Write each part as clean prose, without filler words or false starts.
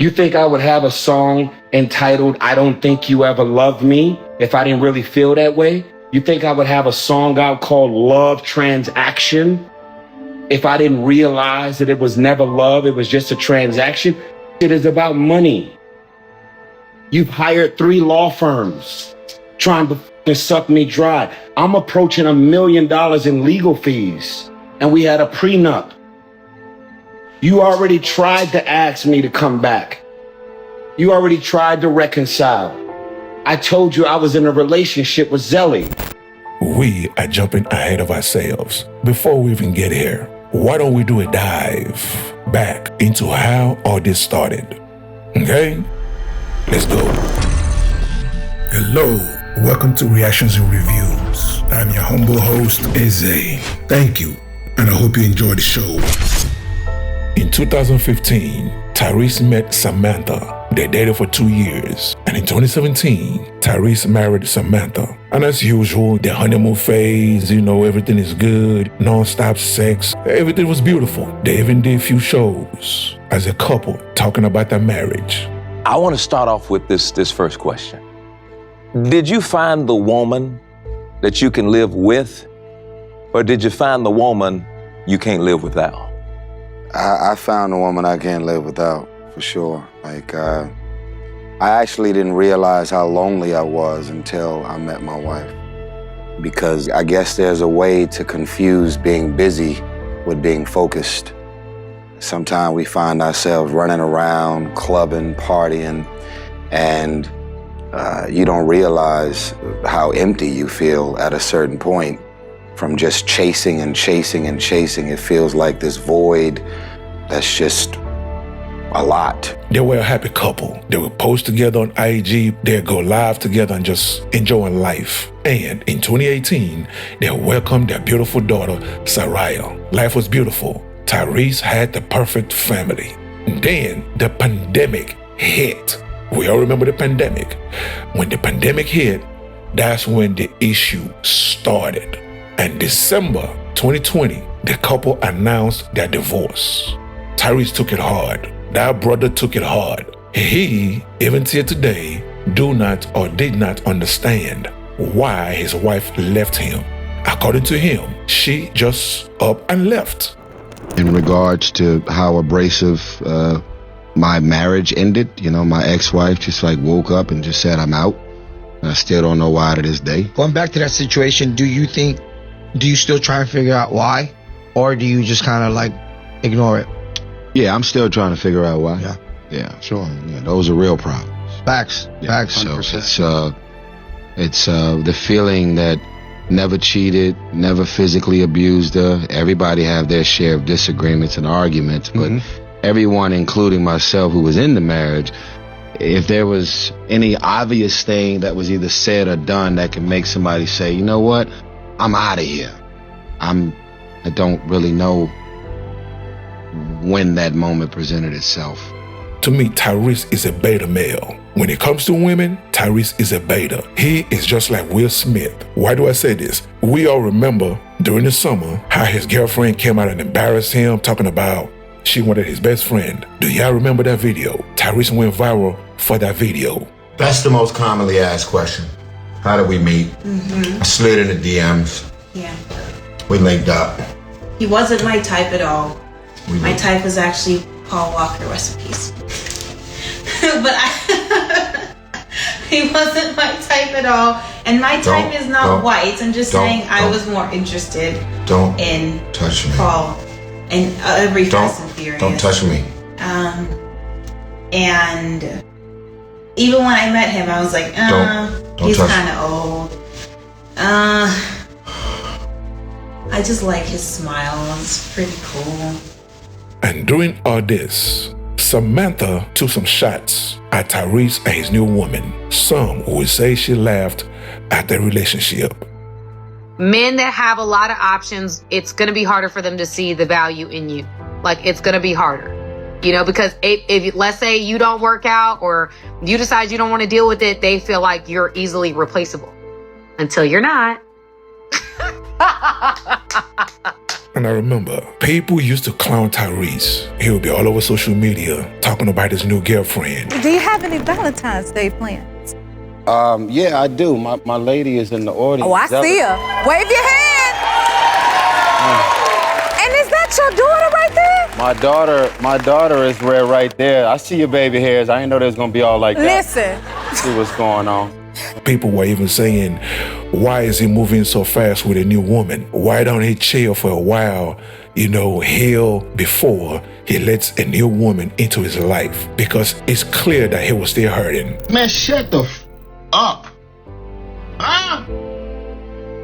You think I would have a song entitled, I Don't Think You Ever Loved Me, if I didn't really feel that way? You think I would have a song out called Love Transaction if I didn't realize that it was never love, it was just a transaction? It is about money. You've hired 3 law firms trying to suck me dry. I'm approaching $1 million in legal fees, and we had a prenup. You already tried to ask me to come back. You already tried to reconcile. I told you I was in a relationship with Zelly. We are jumping ahead of ourselves. Before we even get here, why don't we do a dive back into how all this started? Okay? Let's go. Hello, welcome to Reactions and Reviews. I'm your humble host, Eze. Thank you, and I hope you enjoy the show. In 2015, Tyrese met Samantha. They dated for 2 years. And in 2017, Tyrese married Samantha. And as usual, the honeymoon phase, everything is good, non-stop sex. Everything was beautiful. They even did a few shows as a couple talking about their marriage. I want to start off with this first question. Did you find the woman that you can live with, or did you find the woman you can't live without? I found a woman I can't live without, for sure. I actually didn't realize how lonely I was until I met my wife. Because I guess there's a way to confuse being busy with being focused. Sometimes we find ourselves running around, clubbing, partying, and you don't realize how empty you feel at a certain point from just chasing and chasing and chasing. It feels like this void that's just a lot. They were a happy couple. They would post together on IG. They'd go live together and just enjoying life. And in 2018, they welcomed their beautiful daughter, Saraya. Life was beautiful. Tyrese had the perfect family. And then the pandemic hit. We all remember the pandemic. When the pandemic hit, that's when the issue started. And December 2020, the couple announced their divorce. Tyrese took it hard. That brother took it hard. He, even till today, do not or did not understand why his wife left him. According to him, she just up and left. In regards to how abrasive my marriage ended, my ex-wife just woke up and just said, I'm out. And I still don't know why to this day. Going back to that situation, do you still try and figure out why? Or do you just kind of ignore it? Yeah, I'm still trying to figure out why. Yeah, Sure. Yeah, those are real problems. Facts. Yeah, Facts. So it's the feeling that never cheated, never physically abused her. Everybody have their share of disagreements and arguments, but everyone, including myself who was in the marriage, if there was any obvious thing that was either said or done that can make somebody say, you know what, I'm out of here. I don't really know when that moment presented itself. To me, Tyrese is a beta male. When it comes to women, Tyrese is a beta. He is just like Will Smith. Why do I say this? We all remember during the summer how his girlfriend came out and embarrassed him, talking about she wanted his best friend. Do y'all remember that video? Tyrese went viral for that video. That's the most commonly asked question. How did we meet? I slid in the DMs. Yeah. We linked up. He wasn't my type at all. My type was actually Paul Walker, rest in peace. But he wasn't my type at all. And my type is not white. I'm just saying I was more interested in touch me. Paul and every Fast and Furious. Don't touch me. And even when I met him, I was like, don't he's kind of old. I just like his smile. It's pretty cool. And during all this, Samantha took some shots at Tyrese and his new woman. Some would say she laughed at their relationship. Men that have a lot of options, it's going to be harder for them to see the value in you. It's going to be harder. Because if let's say you don't work out or you decide you don't want to deal with it, they feel like you're easily replaceable. Until you're not. And I remember people used to clown Tyrese. He would be all over social media talking about his new girlfriend. Do you have any Valentine's Day plans? Yeah, I do. My lady is in the audience. Oh, I see her. Wave your hand. And is that your daughter right there? My daughter is right there. I see your baby hairs. I didn't know they was gonna be all like that. Listen. See what's going on. People were even saying, why is he moving so fast with a new woman? Why don't he chill for a while, heal before he lets a new woman into his life? Because it's clear that he was still hurting. Man, shut the up. Huh?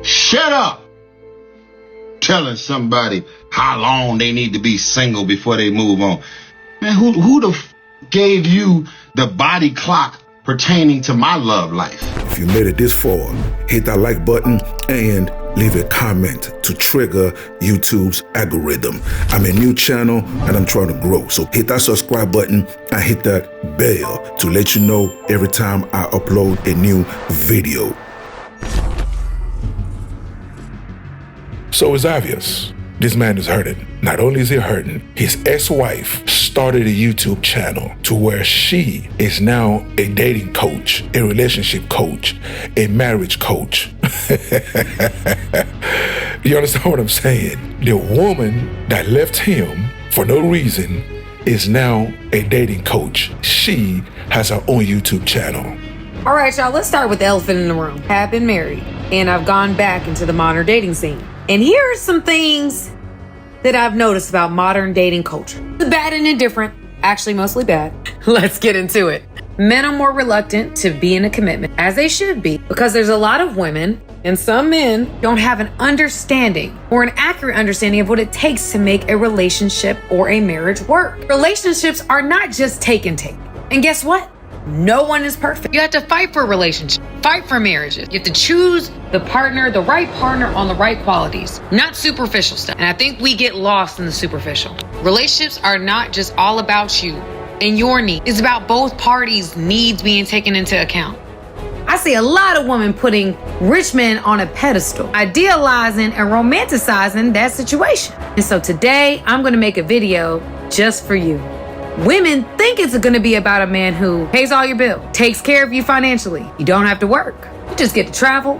Shut up. Telling somebody how long they need to be single before they move on. Man, who gave you the body clock pertaining to my love life? If you made it this far, hit that like button and leave a comment to trigger YouTube's algorithm. I'm a new channel and I'm trying to grow. So hit that subscribe button and hit that bell to let you know every time I upload a new video. So it's obvious. This man is hurting. Not only is he hurting, his ex-wife started a YouTube channel to where she is now a dating coach, a relationship coach, a marriage coach. You understand what I'm saying? The woman that left him for no reason is now a dating coach. She has her own YouTube channel. All right, y'all, let's start with the elephant in the room. I've been married, and I've gone back into the modern dating scene. And here are some things that I've noticed about modern dating culture. The bad and indifferent, actually mostly bad. Let's get into it. Men are more reluctant to be in a commitment, as they should be, because there's a lot of women and some men don't have an understanding or an accurate understanding of what it takes to make a relationship or a marriage work. Relationships are not just take and take. And guess what? No one is perfect. You have to fight for a relationship, fight for marriages. You have to choose the right partner on the right qualities, not superficial stuff. And I think we get lost in the superficial. Relationships are not just all about you and your needs. It's about both parties' needs being taken into account. I see a lot of women putting rich men on a pedestal, idealizing and romanticizing that situation. And so today I'm going to make a video just for you. Women think it's going to be about a man who pays all your bills, takes care of you financially. You don't have to work. You just get to travel,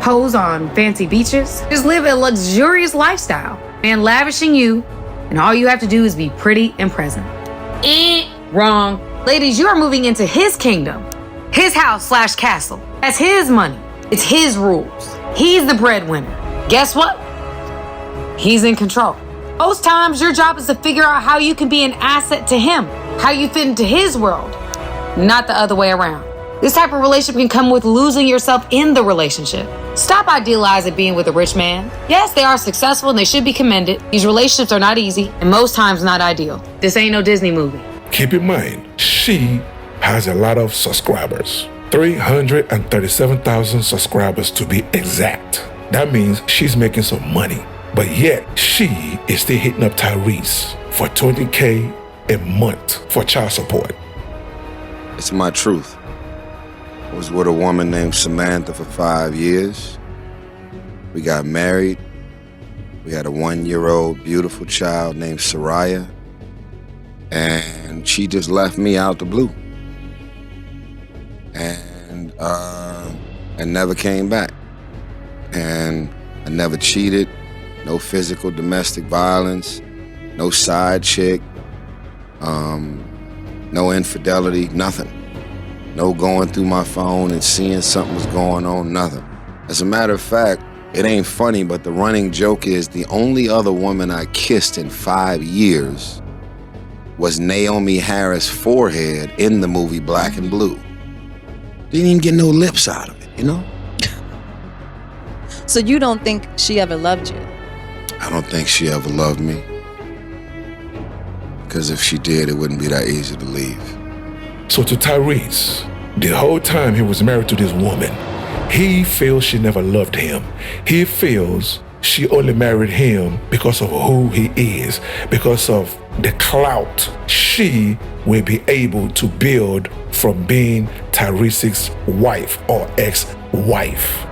pose on fancy beaches, just live a luxurious lifestyle. Man lavishing you, and all you have to do is be pretty and present. Wrong. Ladies, you are moving into his kingdom, his house/castle. That's his money. It's his rules. He's the breadwinner. Guess what? He's in control. Most times, your job is to figure out how you can be an asset to him, how you fit into his world, not the other way around. This type of relationship can come with losing yourself in the relationship. Stop idealizing being with a rich man. Yes, they are successful and they should be commended. These relationships are not easy and most times not ideal. This ain't no Disney movie. Keep in mind, she has a lot of subscribers. 337,000 subscribers to be exact. That means she's making some money. But yet, she is still hitting up Tyrese for $20K a month for child support. It's my truth. I was with a woman named Samantha for 5 years. We got married. We had a 1-year-old beautiful child named Soraya. And she just left me out the blue. And never came back. And I never cheated. No physical domestic violence, no side chick, no infidelity, nothing. No going through my phone and seeing something was going on, nothing. As a matter of fact, it ain't funny, but the running joke is the only other woman I kissed in 5 years was Naomi Harris' forehead in the movie Black and Blue. Didn't even get no lips out of it, you know? So you don't think she ever loved you? I don't think she ever loved me. Because if she did, it wouldn't be that easy to leave. So to Tyrese, the whole time he was married to this woman, he feels she never loved him. He feels she only married him because of who he is, because of the clout she will be able to build from being Tyrese's wife or ex-wife.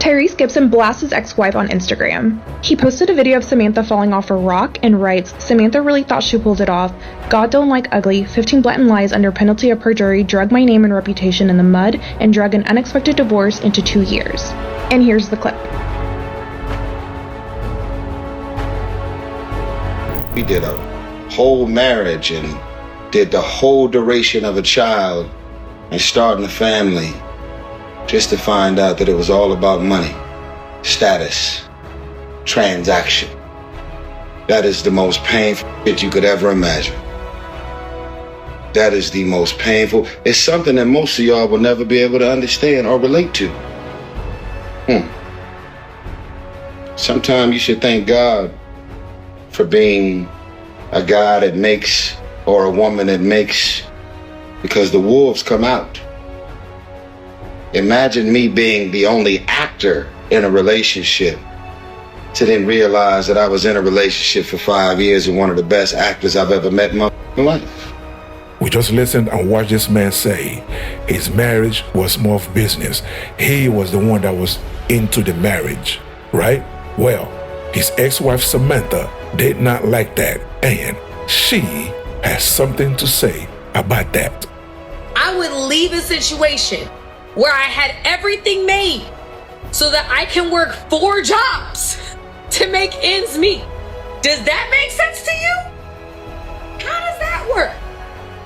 Tyrese Gibson blasts his ex-wife on Instagram. He posted a video of Samantha falling off a rock and writes, "Samantha really thought she pulled it off. God don't like ugly. 15 blatant lies under penalty of perjury, drug my name and reputation in the mud, and drug an unexpected divorce into 2 years." And here's the clip. We did a whole marriage and did the whole duration of a child and starting a family just to find out that it was all about money, status, transaction. That is the most painful shit you could ever imagine. That is the most painful. It's something that most of y'all will never be able to understand or relate to. Sometimes you should thank God for being a guy that makes or a woman that makes, because the wolves come out. Imagine me being the only actor in a relationship to then realize that I was in a relationship for 5 years with one of the best actors I've ever met in my life. We just listened and watched this man say his marriage was more of business. He was the one that was into the marriage, right? Well, his ex-wife Samantha did not like that, and she has something to say about that. I would leave a situation where I had everything made so that I can work 4 jobs to make ends meet. Does that make sense to you? How does that work?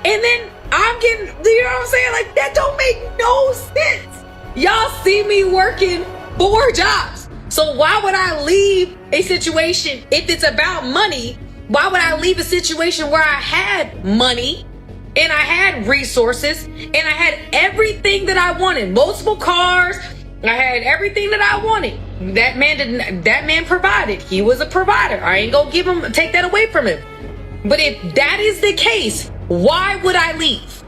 And then I'm getting, you know what I'm saying? Like, that don't make no sense. Y'all see me working 4 jobs. So why would I leave a situation, if it's about money, why would I leave a situation where I had money and I had resources and I had everything that I wanted, multiple cars, I had everything that I wanted. That man provided. He was a provider. I ain't gonna take that away from him. But if that is the case, why would I leave?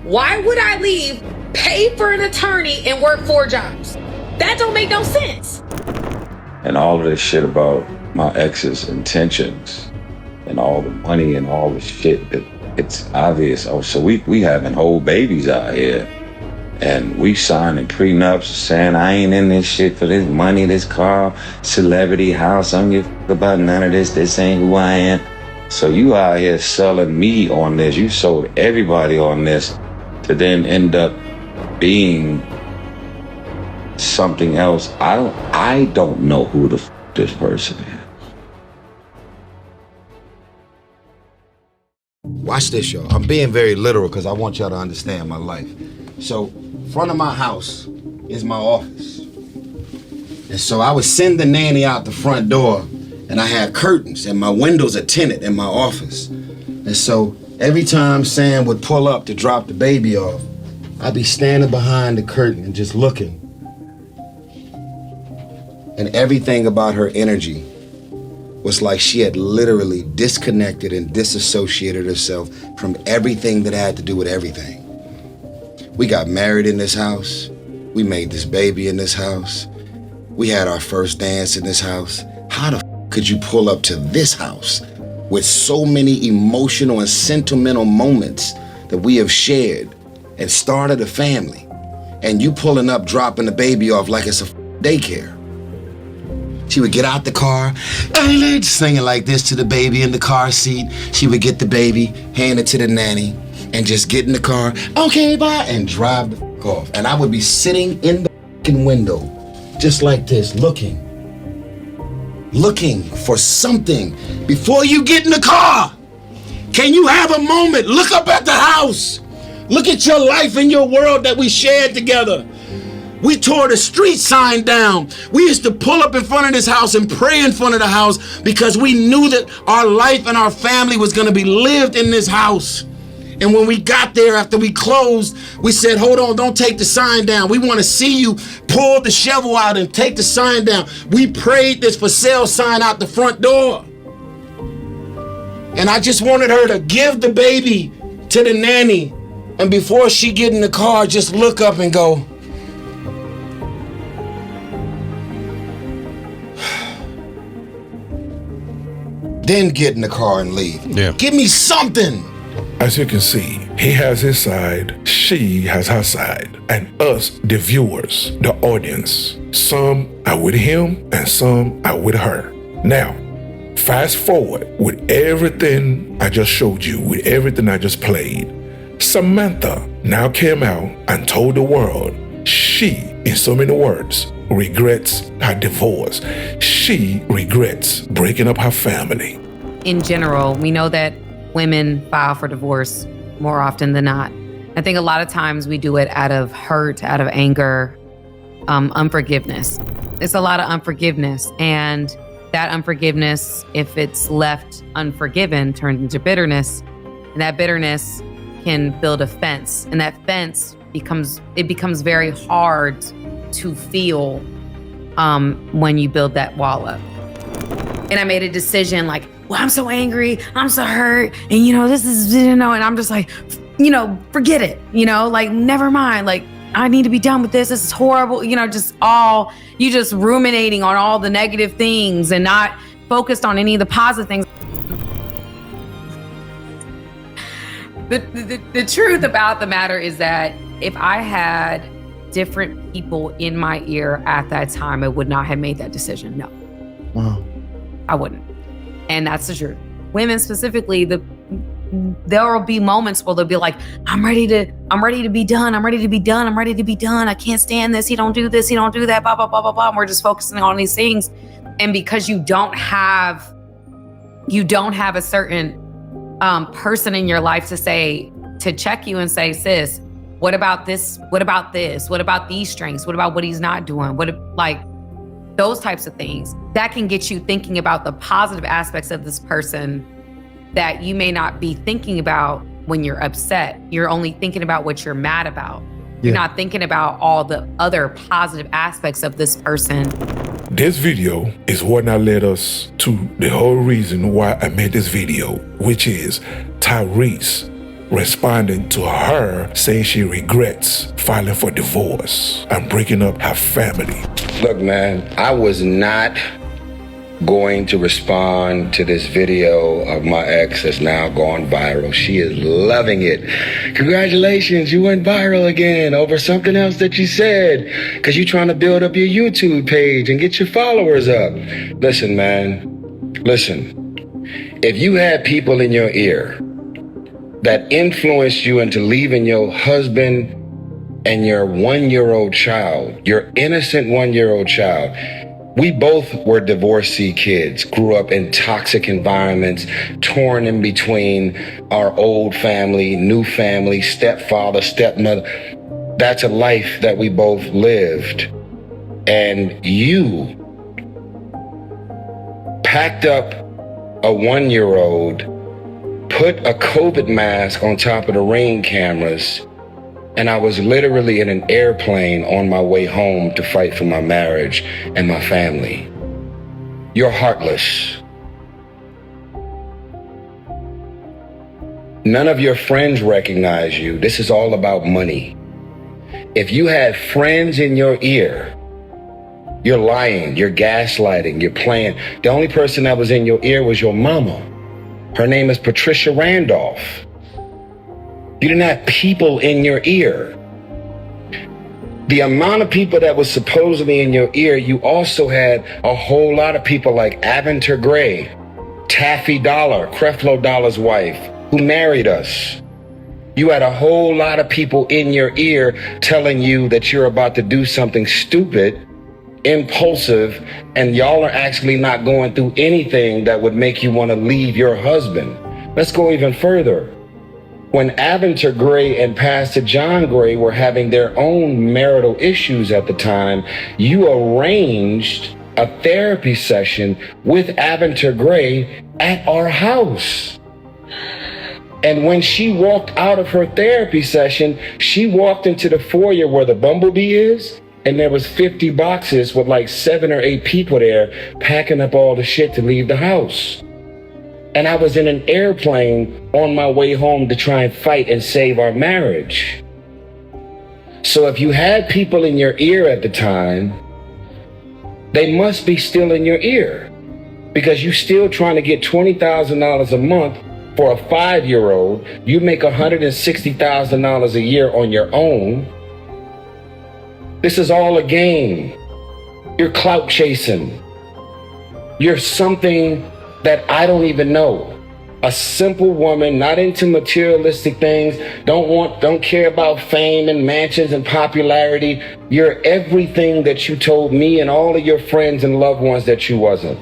Why would I leave, pay for an attorney, and work 4 jobs? That don't make no sense. And all of this shit about my ex's intentions and all the money and all the shit, it's obvious. Oh, so we having whole babies out here. And we signing prenups saying I ain't in this shit for this money, this car, celebrity house. I don't give a fuck about none of this. This ain't who I am. So you out here selling me on this. You sold everybody on this to then end up being something else. I don't know who the fuck this person is. Watch this, y'all. I'm being very literal because I want y'all to understand my life. So, front of my house is my office. And so I would send the nanny out the front door, and I had curtains, and my windows are tinted in my office. And so every time Sam would pull up to drop the baby off, I'd be standing behind the curtain and just looking. And everything about her energy was like she had literally disconnected and disassociated herself from everything that had to do with everything. We got married in this house. We made this baby in this house. We had our first dance in this house. How the f could you pull up to this house with so many emotional and sentimental moments that we have shared and started a family, and you pulling up, dropping the baby off like it's a daycare? She would get out the car, singing like this to the baby in the car seat. She would get the baby, hand it to the nanny, and just get in the car, okay, bye, and drive the f off. And I would be sitting in the f***ing window, just like this, looking for something. Before you get in the car, can you have a moment? Look up at the house. Look at your life and your world that we shared together. We tore the street sign down. We used to pull up in front of this house and pray in front of the house because we knew that our life and our family was going to be lived in this house. And when we got there after we closed, we said, hold on, don't take the sign down. We want to see you pull the shovel out and take the sign down. We prayed this for sale sign out the front door. And I just wanted her to give the baby to the nanny. And before she get in the car, just look up and go, then get in the car and leave. Yeah. Give me something. As you can see, he has his side, she has her side, and us, the viewers, the audience. Some are with him and some are with her. Now, fast forward with everything I just showed you, with everything I just played. Samantha now came out and told the world she, in so many words, regrets her divorce. She regrets breaking up her family. In general, we know that women file for divorce more often than not. I think a lot of times we do it out of hurt, out of anger, unforgiveness. It's a lot of unforgiveness. And that unforgiveness, if it's left unforgiven, turns into bitterness. And that bitterness can build a fence. And that fence becomes very hard to feel when you build that wall up. And I made a decision like, well, I'm so angry, I'm so hurt, and this is, and I'm just like, forget it, like, never mind, like, I need to be done with this is horrible, just ruminating on all the negative things and not focused on any of the positive things. The truth about the matter is that if I had different people in my ear at that time, I would not have made that decision. No. Wow. I wouldn't. And that's the truth. Women specifically, there will be moments where they'll be like, I'm ready to be done. I'm ready to be done. I'm ready to be done. I can't stand this. He don't do this. He don't do that, blah, blah, blah, blah, blah. And we're just focusing on these things. And because you don't have a certain person in your life to check you and say, sis, what about this? What about this? What about these strengths? What about what he's not doing? Those types of things that can get you thinking about the positive aspects of this person that you may not be thinking about when you're upset. You're only thinking about what you're mad about. You're not thinking about all the other positive aspects of this person. This video is what now led us to the whole reason why I made this video, which is Tyrese responding to her saying she regrets filing for divorce and breaking up her family. Look, man, I was not going to respond to this video of my ex that's now gone viral. She is loving it. Congratulations, you went viral again over something else that you said because you're trying to build up your YouTube page and get your followers up. Listen, man, listen. If you had people in your ear that influenced you into leaving your husband and your 1-year-old child, your innocent 1-year-old child. We both were divorcee kids, grew up in toxic environments, torn in between our old family, new family, stepfather, stepmother. That's a life that we both lived. And you packed up a 1-year-old, put a COVID mask on top of the Ring cameras, and I was literally in an airplane on my way home to fight for my marriage and my family. You're heartless. None of your friends recognize you. This is all about money. If you had friends in your ear, you're lying, you're gaslighting, you're playing. The only person that was in your ear was your mama. Her name is Patricia Randolph. You didn't have people in your ear. The amount of people that was supposedly in your ear, you also had a whole lot of people like Aventer Gray, Taffy Dollar, Creflo Dollar's wife, who married us. You had a whole lot of people in your ear telling you that you're about to do something stupid, impulsive, and y'all are actually not going through anything that would make you want to leave your husband. Let's go even further. When Aventer Gray and Pastor John Gray were having their own marital issues at the time, you arranged a therapy session with Aventer Gray at our house. And when she walked out of her therapy session, she walked into the foyer where the Bumblebee is, and there was 50 boxes with like 7 or 8 people there packing up all the shit to leave the house. And I was in an airplane on my way home to try and fight and save our marriage. So if you had people in your ear at the time, they must be still in your ear because you're still trying to get $20,000 a month for a 5-year-old. You make $160,000 a year on your own. This is all a game. You're clout chasing. You're something that I don't even know. A simple woman, not into materialistic things, don't care about fame and mansions and popularity. You're everything that you told me and all of your friends and loved ones that you wasn't.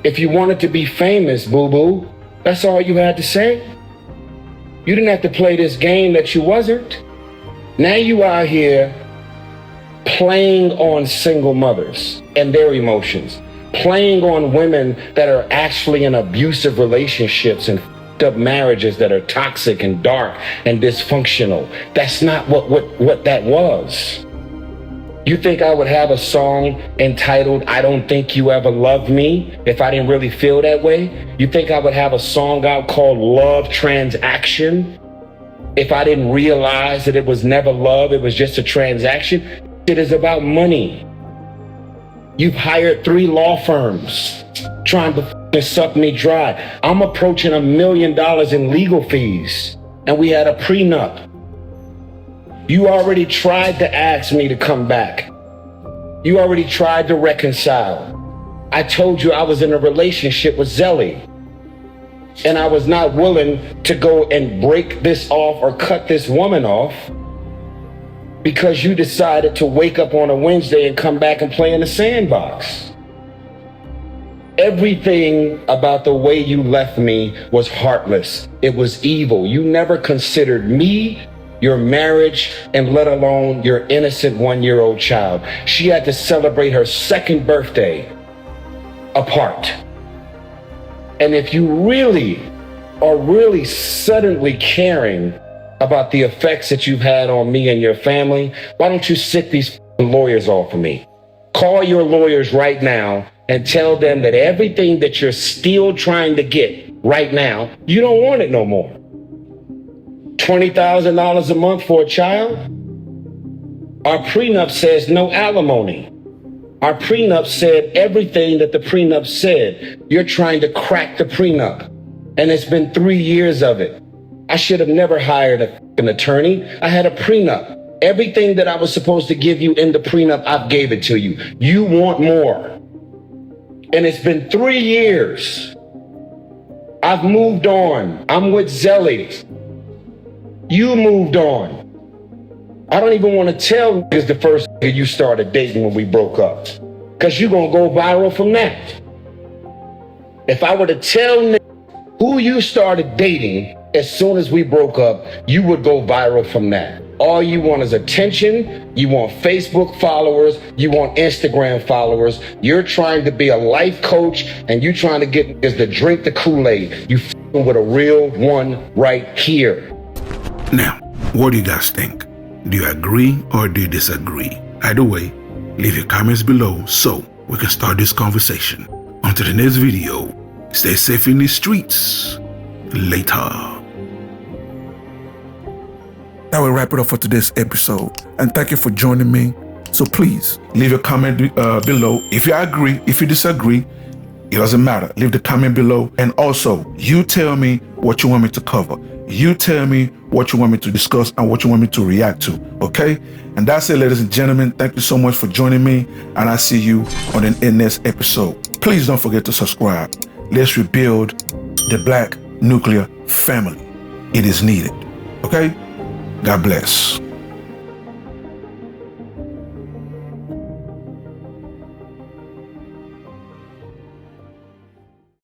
If you wanted to be famous, boo-boo, that's all you had to say. You didn't have to play this game that you wasn't. Now you out here playing on single mothers and their emotions, playing on women that are actually in abusive relationships and up marriages that are toxic and dark and dysfunctional. That's not what that was. You think I would have a song entitled I Don't Think You Ever Loved Me if I didn't really feel that way? You think I would have a song out called Love Transaction if I didn't realize that it was never love, it was just a transaction? It is about money. You've hired 3 law firms trying to suck me dry. I'm approaching $1 million in legal fees, and we had a prenup. You already tried to ask me to come back. You already tried to reconcile. I told you I was in a relationship with Zelly, and I was not willing to go and break this off or cut this woman off because you decided to wake up on a Wednesday and come back and play in the sandbox. Everything about the way you left me was heartless. It was evil. You never considered me, your marriage, and let alone your innocent 1-year-old child. She had to celebrate her 2nd birthday apart. And if you really are really suddenly caring about the effects that you've had on me and your family, why don't you sit these lawyers off of me? Call your lawyers right now and tell them that everything that you're still trying to get right now, you don't want it no more. $20,000 a month for a child? Our prenup says no alimony. Our prenup said everything that the prenup said. You're trying to crack the prenup. And it's been 3 years of it. I should have never hired an attorney. I had a prenup. Everything that I was supposed to give you in the prenup, I gave it to you. You want more. And it's been 3 years. I've moved on. I'm with Zelly. You moved on. I don't even want to tell niggas the first nigga you started dating when we broke up, because you're going to go viral from that. If I were to tell niggas who you started dating as soon as we broke up, you would go viral from that. All you want is attention. You want Facebook followers. You want Instagram followers. You're trying to be a life coach, and you trying to get niggas to drink the Kool-Aid. You f***ing with a real one right here. Now, what do you guys think? Do you agree or do you disagree? Either way, leave your comments below so we can start this conversation. Until the next video, stay safe in the streets. Later. That will wrap it up for today's episode. And thank you for joining me. So please, leave a comment below. If you agree, if you disagree, it doesn't matter. Leave the comment below. And also, you tell me what you want me to cover. You tell me what you want me to discuss and what you want me to react to, okay? And that's it, ladies and gentlemen. Thank you so much for joining me, and I'll see you on the next episode. Please don't forget to subscribe. Let's rebuild the Black nuclear family. It is needed, okay? God bless.